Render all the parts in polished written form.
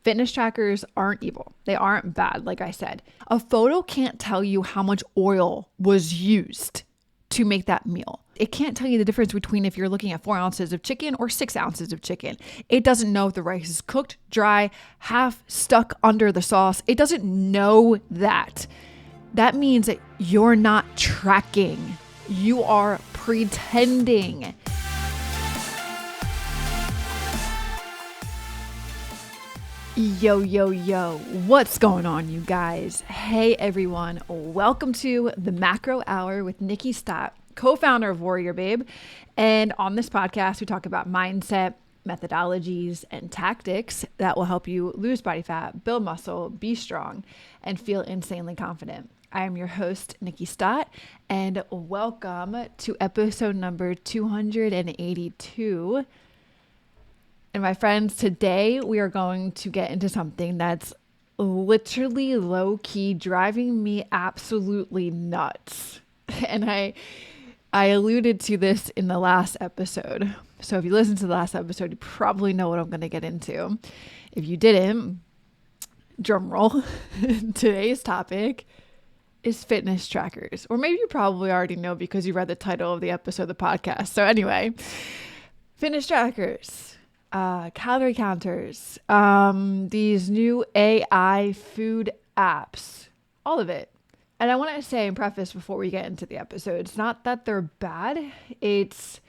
Fitness trackers aren't evil. They aren't bad, like I said. A photo can't tell you how much oil was used to make that meal. It can't tell you the difference between if you're looking at 4 ounces of chicken or 6 ounces of chicken. It doesn't know if the rice is cooked, dry, half stuck under the sauce. It doesn't know that. That means that you're not tracking. You are pretending. Yo, what's going on, you guys? Hey, everyone. Welcome to the Macro Hour with Nikkiey Stott, co-founder of WarriorBabe. And on this podcast, we talk about mindset, methodologies, and tactics that will help you lose body fat, build muscle, be strong, and feel insanely confident. I am your host, Nikkiey Stott, and welcome to episode number 282. And my friends, today we are going to get into something that's literally low-key driving me absolutely nuts. And I alluded to this in the last episode. So if you listened to the last episode, you probably know what I'm going to get into. If you didn't, drum roll. Today's topic is fitness trackers. Or maybe you probably already know because you read the title of the episode of the podcast. So anyway, fitness trackers. Calorie counters, these new AI food apps, all of it. And I want to say and preface before we get into the episode, it's not that they're bad. It's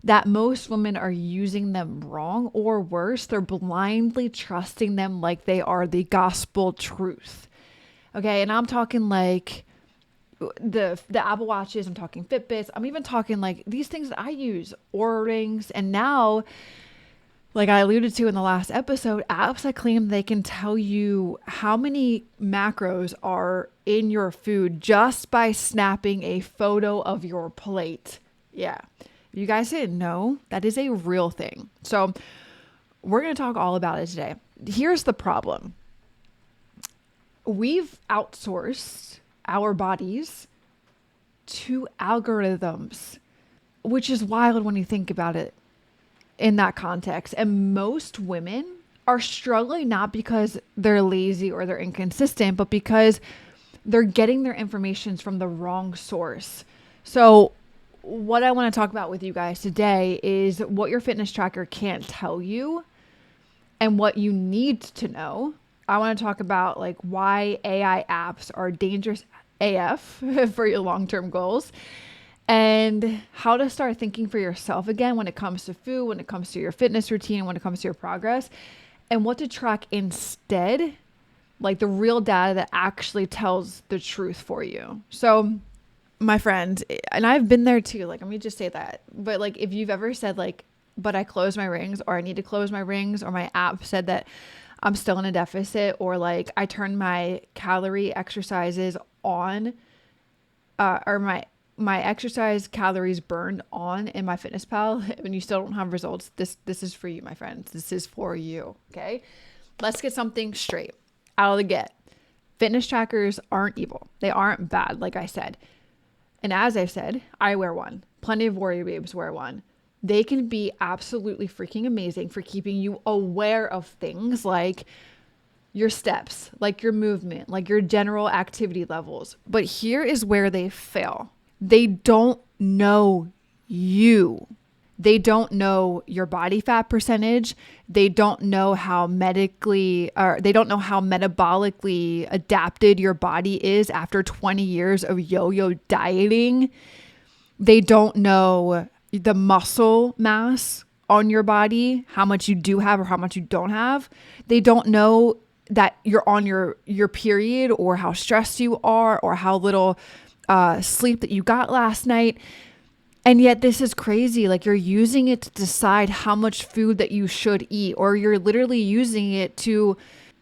that most women are using them wrong, or worse, they're blindly trusting them like they are the gospel truth. Okay. And I'm talking like the Apple Watches, I'm talking Fitbits. I'm even talking like these things that I use, Oura Rings. And now, like I alluded to in the last episode, apps that claim they can tell you how many macros are in your food just by snapping a photo of your plate. Yeah. If you guys didn't know, that is a real thing. So we're going to talk all about it today. Here's the problem. We've outsourced our bodies to algorithms, which is wild when you think about it in that context. And most women are struggling not because they're lazy or they're inconsistent, but because they're getting their information from the wrong source. So what I want to talk about with you guys today is what your fitness tracker can't tell you and what you need to know. I want to talk about like why AI apps are dangerous AF for your long-term goals, and how to start thinking for yourself again when it comes to food, when it comes to your fitness routine, when it comes to your progress, and what to track instead, like the real data that actually tells the truth for you. So my friend, and I've been there too, like, let me just say that, but like, if you've ever said like, but I closed my rings, or I need to close my rings, or my app said that I'm still in a deficit, or like I turned my calorie exercises on, or my exercise calories burned on in MyFitnessPal, when you still don't have results, this is for you, my friends. This is for you. Okay. Let's get something straight out of the get. Fitness trackers aren't evil. They aren't bad, like I said. And as I've said, I wear one. Plenty of WarriorBabes wear one. They can be absolutely freaking amazing for keeping you aware of things like your steps, like your movement, like your general activity levels. But here is where they fail. They don't know you. They don't know your body fat percentage. They don't know how metabolically adapted your body is after 20 years of yo-yo dieting. They don't know the muscle mass on your body, how much you do have or how much you don't have. They don't know that you're on your period, or how stressed you are, or how little sleep that you got last night. And yet this is crazy. Like, you're using it to decide how much food that you should eat, or you're literally using it to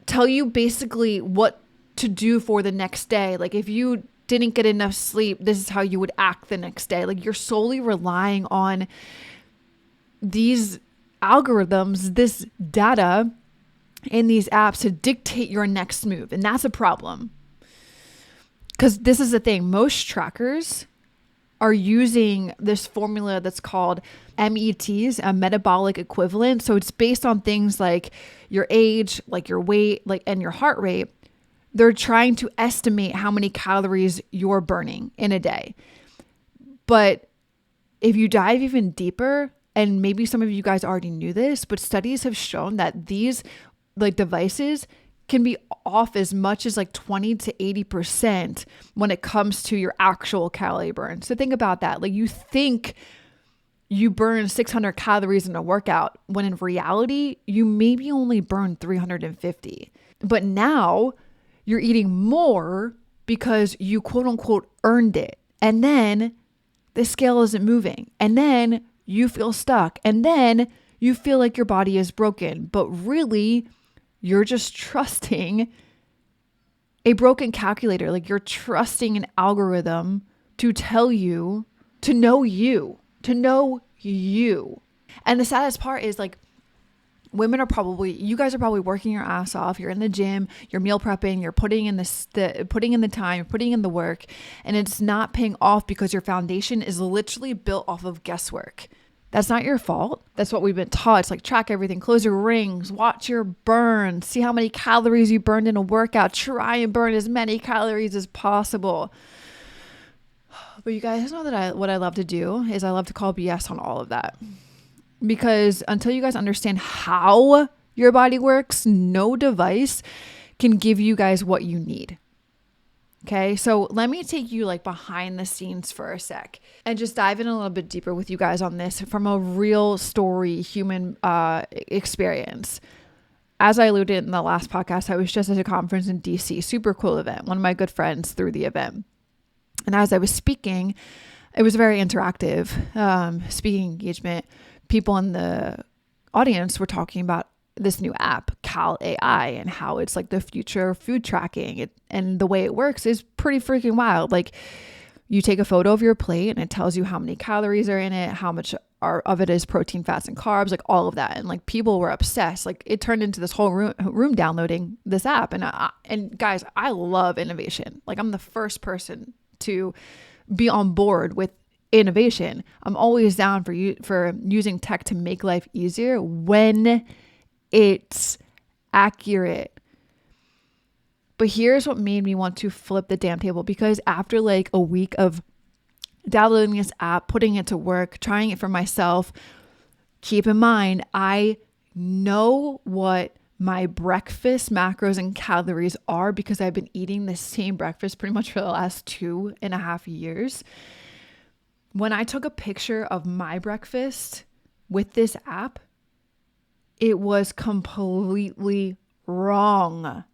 tell you basically what to do for the next day. Like, if you didn't get enough sleep, this is how you would act the next day. Like, you're solely relying on these algorithms, this data in these apps to dictate your next move. And that's a problem. Because this is the thing, most trackers are using this formula that's called METs, a metabolic equivalent. So it's based on things like your age, like your weight, like, and your heart rate. They're trying to estimate how many calories you're burning in a day. But if you dive even deeper, and maybe some of you guys already knew this, but studies have shown that these like devices can be off as much as like 20 to 80% when it comes to your actual calorie burn. So think about that. Like, you think you burn 600 calories in a workout when in reality, you maybe only burn 350. But now you're eating more because you quote unquote earned it. And then the scale isn't moving. And then you feel stuck. And then you feel like your body is broken. But really, you're just trusting a broken calculator. Like, you're trusting an algorithm to tell you, to know you. And the saddest part is, like, women are probably, you guys are probably working your ass off. You're in the gym, you're meal prepping, you're putting in putting in the time, you're putting in the work, and it's not paying off because your foundation is literally built off of guesswork. That's not your fault. That's what we've been taught. It's like, track everything, close your rings, watch your burn, see how many calories you burned in a workout, try and burn as many calories as possible. But you guys know that what I love to do is I love to call BS on all of that. Because until you guys understand how your body works, no device can give you guys what you need. Okay, so let me take you like behind the scenes for a sec and just dive in a little bit deeper with you guys on this from a real story, human experience. As I alluded in the last podcast, I was just at a conference in DC, super cool event. One of my good friends threw the event. And as I was speaking, it was a very interactive speaking engagement. People in the audience were talking about this new app, Cal AI, and how it's like the future of food tracking. And the way it works is pretty freaking wild. Like, you take a photo of your plate and it tells you how many calories are in it, how much of it is protein, fats, and carbs, like all of that. And like, people were obsessed. Like, it turned into this whole room downloading this app. And guys, I love innovation. Like, I'm the first person to be on board with innovation. I'm always down for using tech to make life easier when it's accurate. But here's what made me want to flip the damn table, because after like a week of downloading this app, putting it to work, trying it for myself, keep in mind, I know what my breakfast macros and calories are because I've been eating the same breakfast pretty much for the last 2.5 years. When I took a picture of my breakfast with this app, it was completely wrong.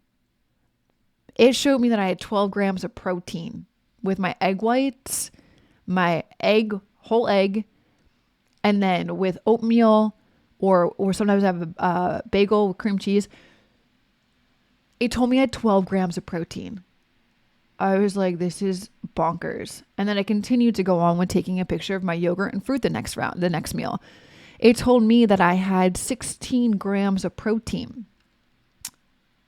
It showed me that I had 12 grams of protein with my egg whites, my whole egg, and then with oatmeal, or sometimes I have a bagel with cream cheese. It told me I had 12 grams of protein. I was like, this is bonkers. And then I continued to go on with taking a picture of my yogurt and fruit the next meal. It told me that I had 16 grams of protein.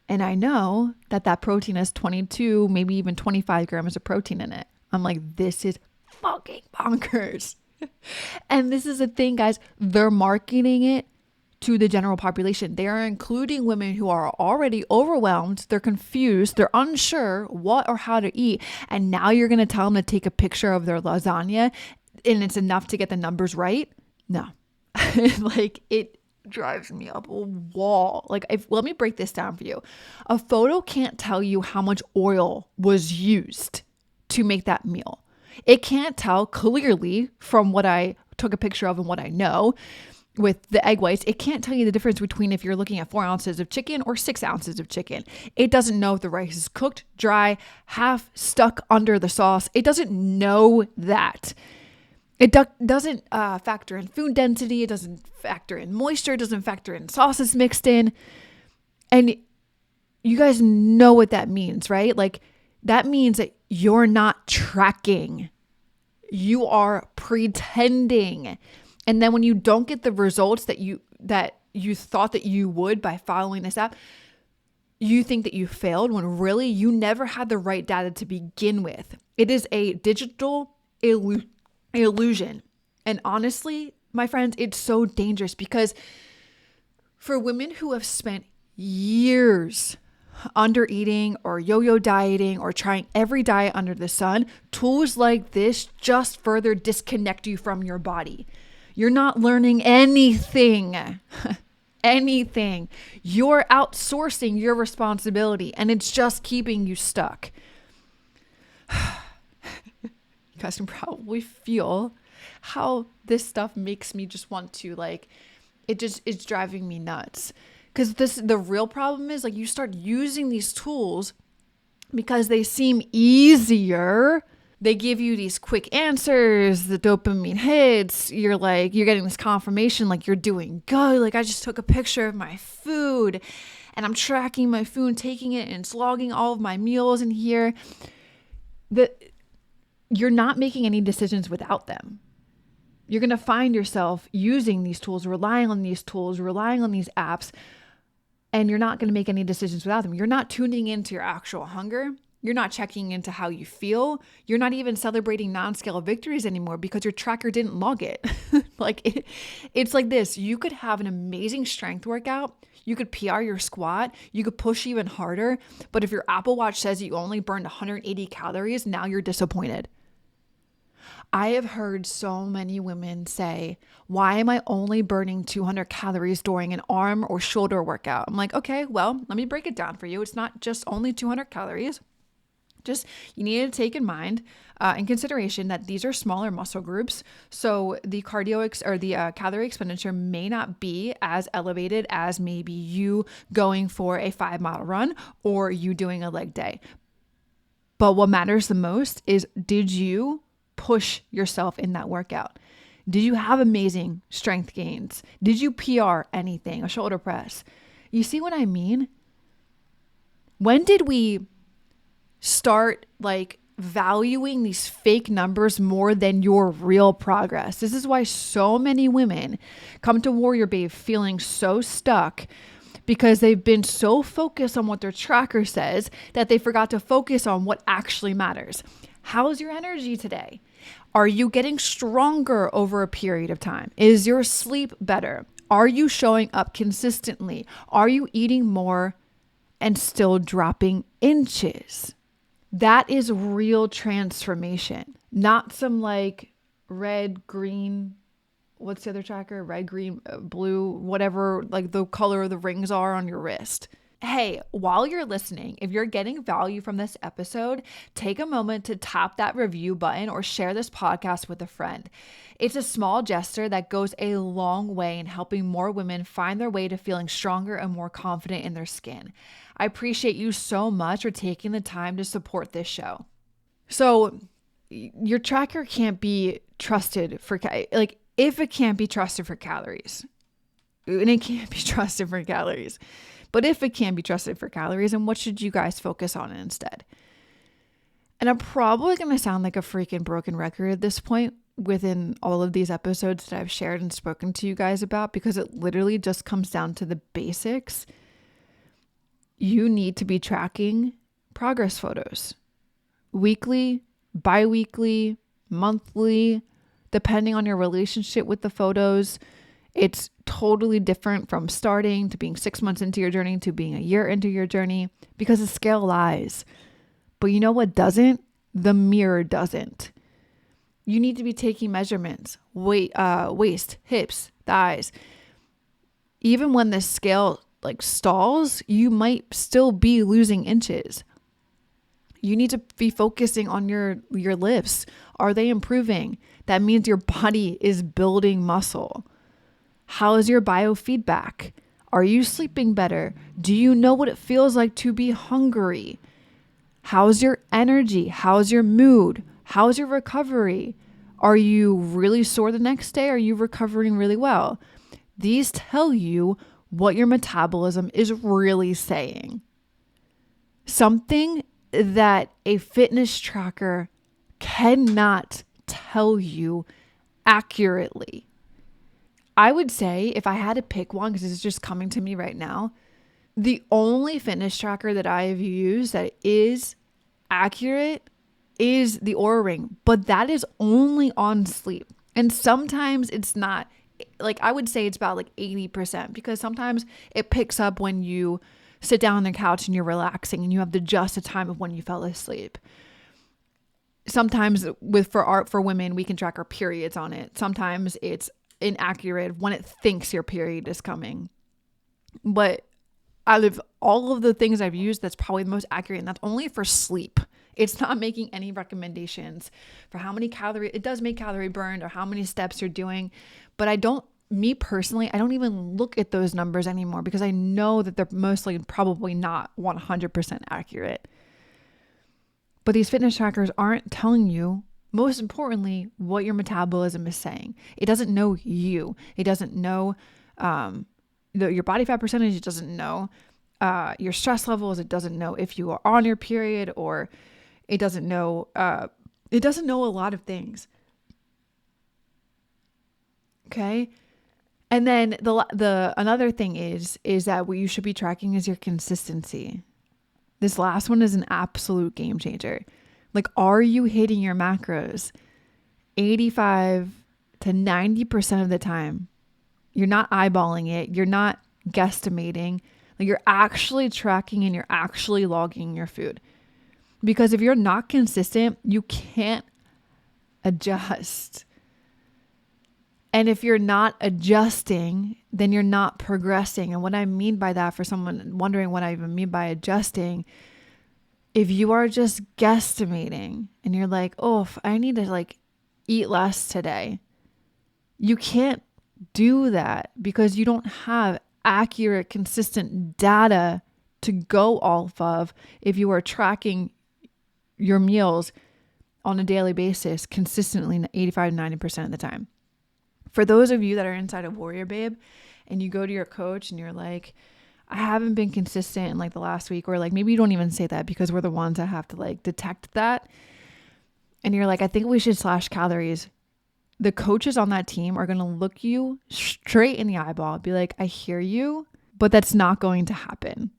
And I know that protein has 22, maybe even 25 grams of protein in it. I'm like, this is fucking bonkers. And this is the thing, guys, they're marketing it to the general population. They are including women who are already overwhelmed. They're confused. They're unsure what or how to eat. And now you're going to tell them to take a picture of their lasagna and it's enough to get the numbers right? No. Like, it drives me up a wall. Like, let me break this down for you. A photo can't tell you how much oil was used to make that meal. It can't tell clearly from what I took a picture of and what I know with the egg whites. It can't tell you the difference between if you're looking at 4 ounces of chicken or 6 ounces of chicken. It doesn't know if the rice is cooked, dry, half stuck under the sauce. It doesn't know that. It doesn't factor in food density. It doesn't factor in moisture. It doesn't factor in sauces mixed in. And you guys know what that means, right? Like, that means that you're not tracking. You are pretending. And then when you don't get the results that you thought that you would by following this app, you think that you failed when really you never had the right data to begin with. It is a digital illusion. And honestly, my friends, it's so dangerous because for women who have spent years under eating or yo-yo dieting or trying every diet under the sun, tools like this just further disconnect you from your body. You're not learning anything. Anything. You're outsourcing your responsibility and it's just keeping you stuck. You guys can probably feel how this stuff makes me just want to it's driving me nuts. Because the real problem is you start using these tools because they seem easier. They give you these quick answers, the dopamine hits. You're getting this confirmation you're doing good. I just took a picture of my food and I'm tracking my food, taking it and it's logging all of my meals in here. You're not making any decisions without them. You're going to find yourself using these tools, relying on these apps, and you're not going to make any decisions without them. You're not tuning into your actual hunger. You're not checking into how you feel. You're not even celebrating non-scale victories anymore because your tracker didn't log it. It's like this. You could have an amazing strength workout. You could PR your squat. You could push even harder. But if your Apple Watch says you only burned 180 calories, now you're disappointed. I have heard so many women say, why am I only burning 200 calories during an arm or shoulder workout? I'm like, okay, well, let me break it down for you. It's not just only 200 calories. Just you need to take in mind, in consideration that these are smaller muscle groups. So the calorie expenditure may not be as elevated as maybe you going for a 5-mile run or you doing a leg day. But what matters the most is, did you push yourself in that workout? Did you have amazing strength gains? Did you PR anything, a shoulder press? You see what I mean? When did we start valuing these fake numbers more than your real progress? This is why so many women come to WarriorBabe feeling so stuck, because they've been so focused on what their tracker says that they forgot to focus on what actually matters. How's your energy today? Are you getting stronger over a period of time? Is your sleep better? Are you showing up consistently? Are you eating more and still dropping inches? That is real transformation, not some red, green, what's the other tracker? Red, green, blue, whatever the color of the rings are on your wrist. Hey, while you're listening, if you're getting value from this episode, take a moment to tap that review button or share this podcast with a friend. It's a small gesture that goes a long way in helping more women find their way to feeling stronger and more confident in their skin. I appreciate you so much for taking the time to support this show. So your tracker can't be trusted for, if it can't be trusted for calories, and it can't be trusted for calories. But if it can be trusted for calories, then what should you guys focus on instead? And I'm probably going to sound like a freaking broken record at this point within all of these episodes that I've shared and spoken to you guys about, because it literally just comes down to the basics. You need to be tracking progress photos weekly, bi-weekly, monthly, depending on your relationship with the photos. It's totally different from starting to being 6 months into your journey to being a year into your journey, because the scale lies. But you know what doesn't? The mirror doesn't. You need to be taking measurements, waist, hips, thighs. Even when the scale stalls, you might still be losing inches. You need to be focusing on your lifts. Are they improving? That means your body is building muscle. How is your biofeedback? Are you sleeping better? Do you know what it feels like to be hungry? How's your energy? How's your mood? How's your recovery? Are you really sore the next day? Are you recovering really well? These tell you what your metabolism is really saying. Something that a fitness tracker cannot tell you accurately. I would say, if I had to pick one, because this is just coming to me right now, the only fitness tracker that I have used that is accurate is the Oura Ring, but that is only on sleep. And sometimes it's not, like I would say it's about like 80%, because sometimes it picks up when you sit down on the couch and you're relaxing and you have to adjust the time of when you fell asleep. Sometimes for women, we can track our periods on it. Sometimes it's inaccurate when it thinks your period is coming. But out of all of the things I've used, that's probably the most accurate, and that's only for sleep. It's not making any recommendations for how many calories. It does make calorie burned or how many steps you're doing, but me personally, I don't even look at those numbers anymore, because I know that they're mostly probably not 100% accurate. But these fitness trackers aren't telling you, most importantly, what your metabolism is saying. It doesn't know you. It doesn't know your body fat percentage. It doesn't know your stress levels. It doesn't know if you are on your period, or it doesn't know a lot of things. Okay. And then the another thing is that what you should be tracking is your consistency. This last one is an absolute game changer. Like, are you hitting your macros 85 to 90% of the time? You're not eyeballing it. You're not guesstimating. Like, you're actually tracking and you're actually logging your food. Because if you're not consistent, you can't adjust. And if you're not adjusting, then you're not progressing. And what I mean by that, for someone wondering what I even mean by adjusting, if you are just guesstimating and you're like, oh, I need to like eat less today, you can't do that, because you don't have accurate, consistent data to go off of if you are tracking your meals on a daily basis consistently 85 to 90% of the time. For those of you that are inside of WarriorBabe and you go to your coach and you're like, I haven't been consistent in like the last week, or like maybe you don't even say that because we're the ones that have to like detect that. And you're like, I think we should slash calories. The coaches on that team are going to look you straight in the eyeball, be like, I hear you, but that's not going to happen.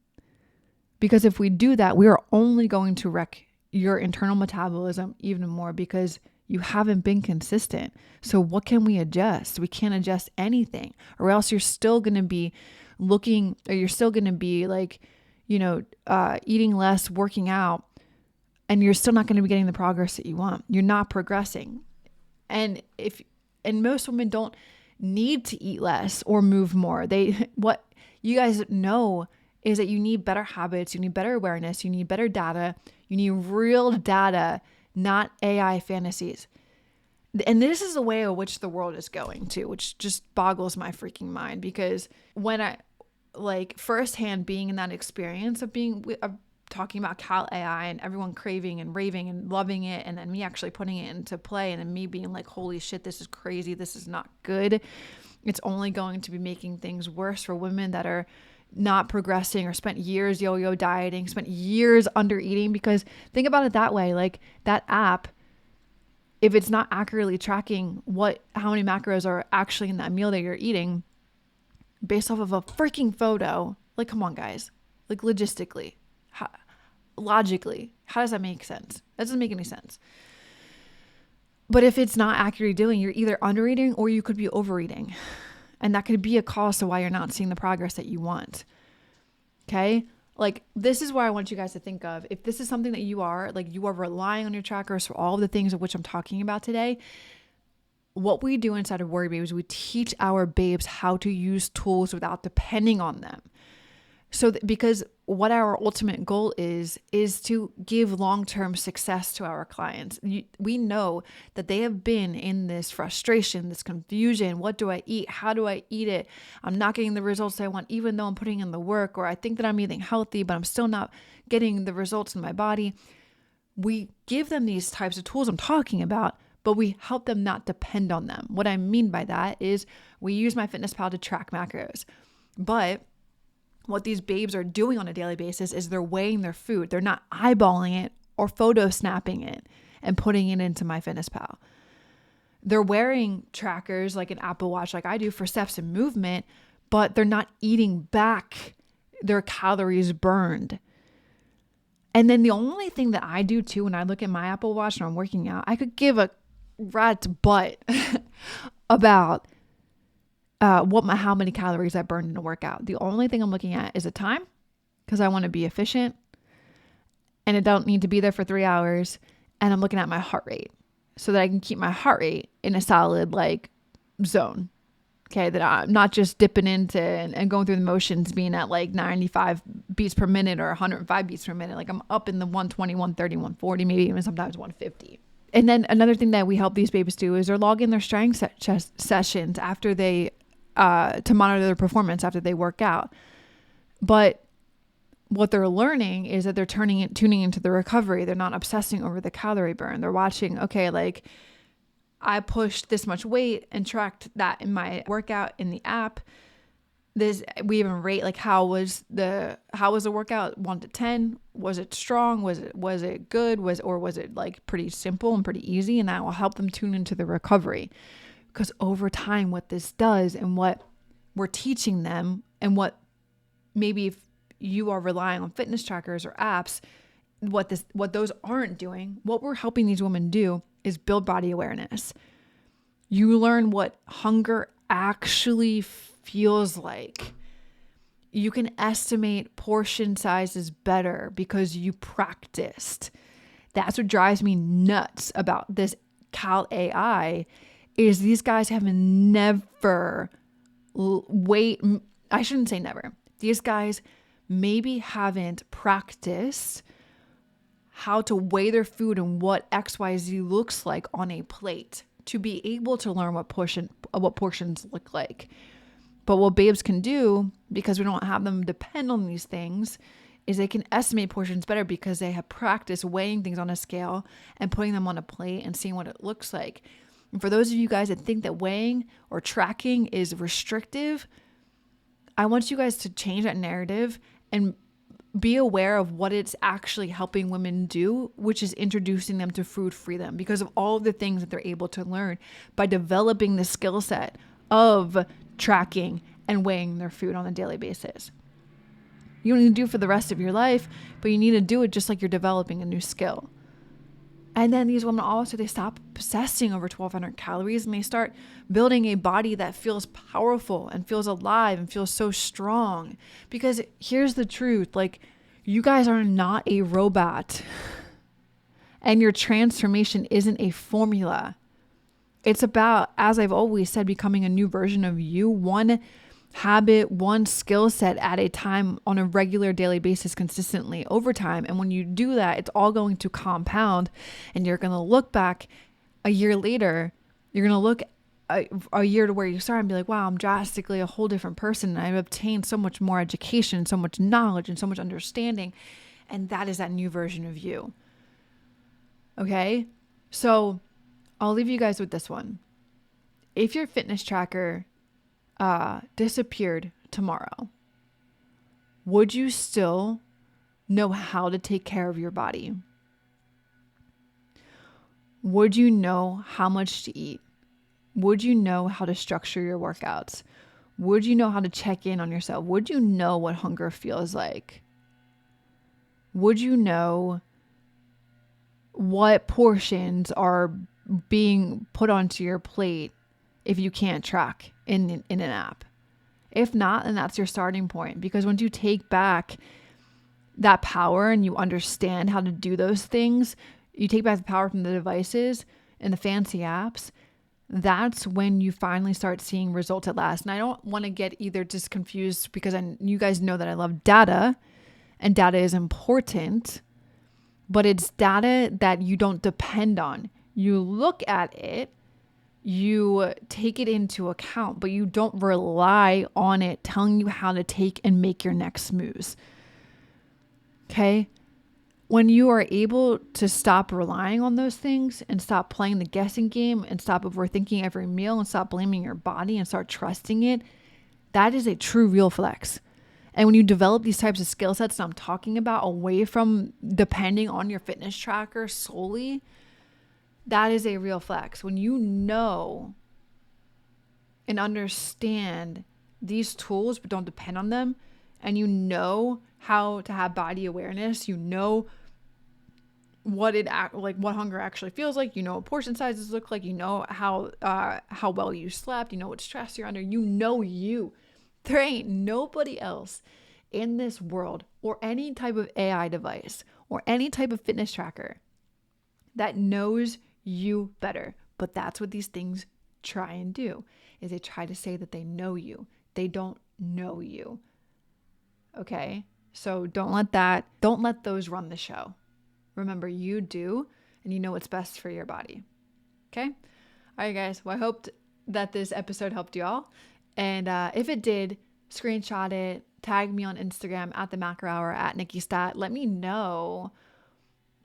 Because if we do that, we are only going to wreck your internal metabolism even more, because you haven't been consistent. So what can we adjust? We can't adjust anything, or else you're still going to be looking, or you're still going to be like, eating less, working out, and you're still not going to be getting the progress that you want. You're not progressing. And most women don't need to eat less or move more. What you guys know is that you need better habits, you need better awareness, you need better data, you need real data, not AI fantasies. And this is the way in which the world is going to, which just boggles my freaking mind, because when I like firsthand being in that experience of talking about Cal AI and everyone craving and raving and loving it, and then me actually putting it into play, and then me being like, holy shit, this is crazy. This is not good. It's only going to be making things worse for women that are not progressing or spent years yo-yo dieting, spent years under eating. Because think about it that way, like that app, if it's not accurately tracking how many macros are actually in that meal that you're eating based off of a freaking photo, like, come on guys, like logistically, logically, how does that make sense? That doesn't make any sense. But if it's not accurately doing, you're either under eating or you could be overeating. And that could be a cause to why you're not seeing the progress that you want. Okay? Like, this is where I want you guys to think of. If this is something that you are relying on your trackers for all of the things of which I'm talking about today, what we do inside of WarriorBabe is we teach our babes how to use tools without depending on them. So because what our ultimate goal is to give long-term success to our clients. We know that they have been in this frustration, this confusion. What do I eat? How do I eat it? I'm not getting the results I want, even though I'm putting in the work, or I think that I'm eating healthy, but I'm still not getting the results in my body. We give them these types of tools I'm talking about, but we help them not depend on them. What I mean by that is we use MyFitnessPal to track macros, but what these babes are doing on a daily basis is they're weighing their food. They're not eyeballing it or photo snapping it and putting it into MyFitnessPal. They're wearing trackers like an Apple Watch, like I do, for steps and movement, but they're not eating back their calories burned. And then the only thing that I do too, when I look at my Apple Watch and I'm working out, I could give a rat's butt about how many calories I burned in a workout. The only thing I'm looking at is the time, because I want to be efficient and it don't need to be there for 3 hours. And I'm looking at my heart rate so that I can keep my heart rate in a solid like zone. Okay, that I'm not just dipping into and going through the motions, being at like 95 beats per minute or 105 beats per minute. Like I'm up in the 120, 130, 140, maybe even sometimes 150. And then another thing that we help these babies do is they're logging their strength sessions after they, to monitor their performance after they work out. But what they're learning is that they're tuning into the recovery. They're not obsessing over the calorie burn. They're watching, okay, like I pushed this much weight and tracked that in my workout in the app. We even rate like how was the workout 1 to 10? Was it strong? Was it good? Was it like pretty simple and pretty easy? And that will help them tune into the recovery. Because over time, what this does and what we're teaching them, and what maybe if you are relying on fitness trackers or apps, what those aren't doing, what we're helping these women do is build body awareness. You learn what hunger actually feels like. You can estimate portion sizes better because you practiced. That's what drives me nuts about this Cal AI is these guys have never I shouldn't say never. These guys maybe haven't practiced how to weigh their food and what XYZ looks like on a plate to be able to learn what portions look like. But what babes can do, because we don't have them depend on these things, is they can estimate portions better because they have practiced weighing things on a scale and putting them on a plate and seeing what it looks like. And for those of you guys that think that weighing or tracking is restrictive, I want you guys to change that narrative and be aware of what it's actually helping women do, which is introducing them to food freedom because of all of the things that they're able to learn by developing the skill set of tracking and weighing their food on a daily basis. You don't need to do it for the rest of your life, but you need to do it just like you're developing a new skill. And then these women also, they stop obsessing over 1,200 calories and they start building a body that feels powerful and feels alive and feels so strong. Because here's the truth, like you guys are not a robot and your transformation isn't a formula. It's about, as I've always said, becoming a new version of you, one habit, one skill set at a time on a regular daily basis consistently over time. And when you do that, it's all going to compound and you're going to look back a year later, you're going to look a year to where you started and be like, wow, I'm drastically a whole different person. And I've obtained so much more education, so much knowledge and so much understanding. And that is that new version of you. Okay. So I'll leave you guys with this one. If your fitness tracker disappeared tomorrow, would you still know how to take care of your body? Would you know how much to eat? Would you know how to structure your workouts? Would you know how to check in on yourself? Would you know what hunger feels like? Would you know what portions are being put onto your plate if you can't track in an app? If not, then that's your starting point. Because once you take back that power and you understand how to do those things, you take back the power from the devices and the fancy apps, that's when you finally start seeing results at last. And I don't want to get either just confused because you guys know that I love data and data is important, but it's data that you don't depend on. You look at it, you take it into account, but you don't rely on it telling you how to take and make your next moves. Okay? When you are able to stop relying on those things and stop playing the guessing game and stop overthinking every meal and stop blaming your body and start trusting it, that is a true real flex. And when you develop these types of skill sets that I'm talking about away from depending on your fitness tracker solely, that is a real flex. When you know and understand these tools but don't depend on them, and you know how to have body awareness, you know what what hunger actually feels like. You know what portion sizes look like. You know how well you slept. You know what stress you're under. You. There ain't nobody else in this world or any type of AI device or any type of fitness tracker that knows you better. But that's what these things try and do, is they try to say that they know you. They don't know you. Okay? So don't let those run the show. Remember, you do, and you know what's best for your body. Okay? All right, guys. Well, I hope that this episode helped y'all. And if it did, screenshot it, tag me on Instagram at the Macro Hour at Nikkiey Stott. Let me know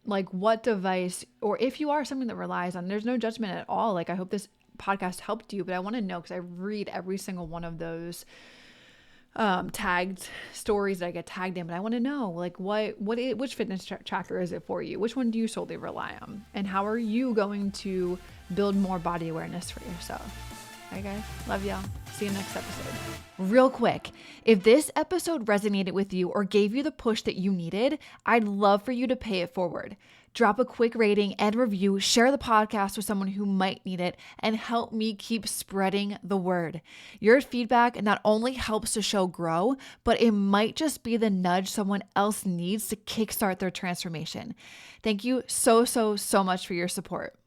like what device, or if you are something that relies on, there's no judgment at all. Like I hope this podcast helped you, but I want to know, because I read every single one of those tagged stories that I get tagged in, but I want to know like which fitness tracker is it for you? Which one do you solely rely on? And how are you going to build more body awareness for yourself? All right, guys. Love y'all. See you next episode. Real quick, if this episode resonated with you or gave you the push that you needed, I'd love for you to pay it forward. Drop a quick rating and review, share the podcast with someone who might need it, and help me keep spreading the word. Your feedback not only helps the show grow, but it might just be the nudge someone else needs to kickstart their transformation. Thank you so much for your support.